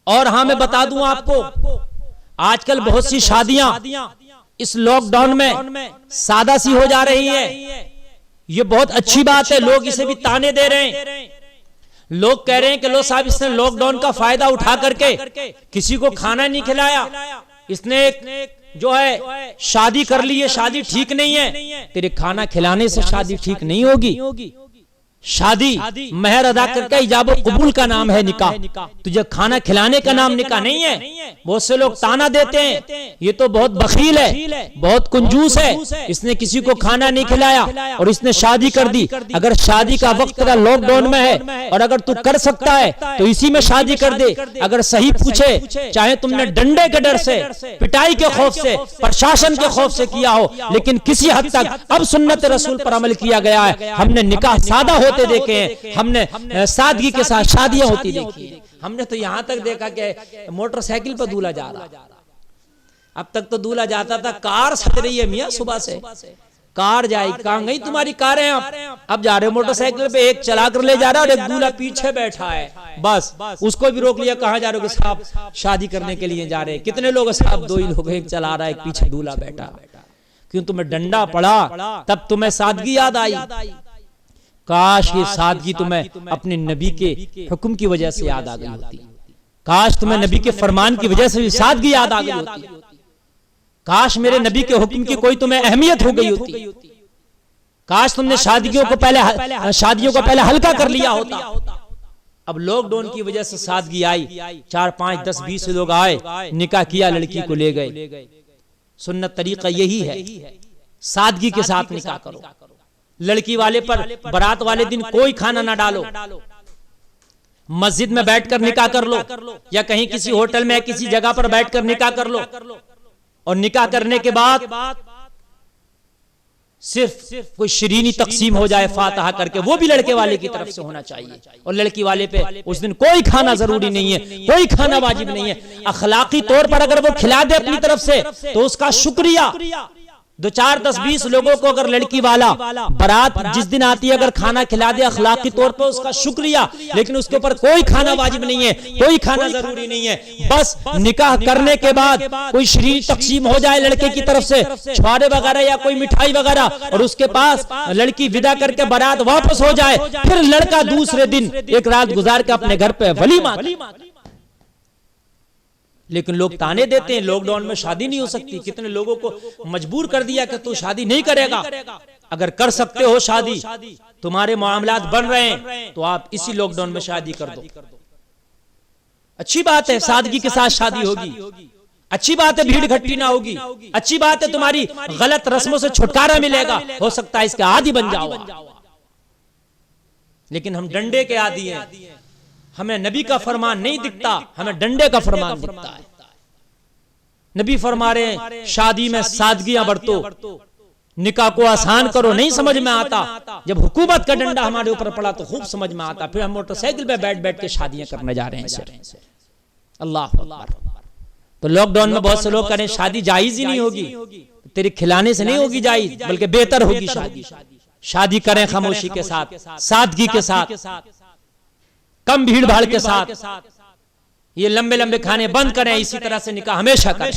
और हाँ, मैं बता दूं आपको, आजकल बहुत सी शादियां इस लॉकडाउन में सादा सी हो जा रही है। ये बहुत अच्छी बात है, लोग इसे भी ताने दे रहे हैं। लोग कह रहे हैं कि लो साहब, इसने लॉकडाउन का फायदा उठा करके किसी को खाना नहीं खिलाया, इसने एक जो है शादी कर ली है, शादी ठीक नहीं है। तेरे खाना खिलाने से शादी ठीक नहीं होगी। शादी मेहर अदा करके इजाब कबूल का नाम है निकाह, तुझे खाना खिलाने का नाम निकाह नहीं है। बहुत से लोग ताना देते हैं, ये तो बहुत बखील है, बहुत कंजूस है, इसने किसी को खाना नहीं खिलाया और इसने शादी कर दी। अगर शादी का वक्त तेरा लॉकडाउन में है और अगर तू कर सकता है तो इसी में शादी कर दे। अगर सही पूछे, चाहे तुमने डंडे के डर से, पिटाई के खौफ से, प्रशासन के खौफ से किया हो, लेकिन किसी हद तक अब सुन्नत रसूल पर अमल किया गया है। हमने निकाह सादा होते देखे हैं, हमने सादगी के साथ शादियां होती देखी है। हमने तो यहां तक देखा कि मोटरसाइकिल पर दूल्हा जा रहा, अब तक तो दूल्हा जाता था कार सज रही है मियां, सुबह से कार जाएगी, कहां गई तुम्हारी कार है? अब जा रहे हो मोटरसाइकिल पे, एक चला कर ले जा रहा है और एक दूल्हा पीछे बैठा है, बस उसको भी रोक लिया, कहां जा रहे हो? साहब शादी करने के लिए जा रहे हैं। कितने लोग? साहब 2 ही लोग, एक चला रहा है, एक पीछे दूल्हा बैठा। क्यों? तुम्हें डंडा पड़ा तब तुम्हें सादगी याद आई। काश ये सादगी तुम्हें अपने नबी के हुक्म की वजह से याद आ गई होती। काश तुम्हें नबी के फरमान की वजह से भी सादगी याद आ गई होती। काश मेरे नबी के हुक्म की कोई तुम्हें अहमियत हो गई होती। काश तुमने शादियों को पहले हल्का कर लिया होता। अब लॉकडाउन की वजह से सादगी आई, 4, 5, 10, 20 लोग आए, निकाह किया, लड़की को ले गए। सुन्नत तरीका यही है, सादगी के साथ निकाह करो। लड़की वाले पर बारात वाले दिन कोई खाना ना डालो, मस्जिद में बैठकर निकाह कर लो या कहीं किसी होटल में किसी जगह पर बैठकर निकाह कर लो। और निकाह करने के बाद सिर्फ कोई शरीनी तकसीम हो जाए फातिहा करके, वो भी लड़के वाले की तरफ से होना चाहिए। और लड़की वाले पे उस दिन कोई खाना जरूरी नहीं है, कोई खाना वाजिब नहीं है। अखलाकी तौर पर अगर वो खिला दे अपनी तरफ से तो उसका शुक्रिया। 2, 4, 10, 20 लोगों को अगर लड़की वाला बारात जिस दिन आती है अगर खाना खिला दे अखलाकी तौर पर, उसका शुक्रिया। लेकिन उसके ऊपर कोई खाना वाजिब नहीं है, कोई खाना जरूरी नहीं है। बस निकाह करने के बाद कोई शरीर तकसीम हो जाए लड़के की तरफ से, छुआरे वगैरह या कोई मिठाई वगैरह, और उसके पास लड़की विदा करके बारात वापस हो जाए, फिर लड़का दूसरे दिन एक रात गुजार के अपने घर पे वलीमा। लेकिन लोग ताने देते हैं लॉकडाउन में शादी नहीं हो सकती। कितने लोगों को मजबूर कर दिया कि तू शादी नहीं करेगा। अगर कर सकते हो शादी, तुम्हारे मामलात बन रहे हैं, तो आप इसी लॉकडाउन में शादी कर दो। अच्छी बात है, सादगी के साथ शादी होगी, अच्छी बात है, भीड़ इकट्ठी ना होगी, अच्छी बात है, तुम्हारी गलत रस्मों से छुटकारा मिलेगा, हो सकता है इसके आदी बन जाओ। लेकिन हम डंडे के आदी हैं, हमें नबी का फरमान नहीं दिखता, हमें डंडे का फरमान दिखता है। नबी फरमा रहे हैं शादी में सादगियां बरतो, निकाह को आसान करो। नहीं समझ में आता, जब हुकूमत का डंडा हमारे ऊपर पड़ा तो खूब समझ में आता। फिर हम मोटरसाइकिल पे बैठ बैठ के शादियां करने जा रहे हैं। अल्लाह अल्लाह। तो लॉकडाउन में बहुत से लोग करें शादी जायज ही नहीं होगी, तेरे खिलाने से नहीं होगी जायज, बल्कि बेहतर होगी शादी। शादी करें खामोशी के साथ, सादगी के साथ, कम भीड़ भाड़ के साथ। ये लंबे लंबे खाने बंद करें, इसी तरह से निकाह हमेशा करें।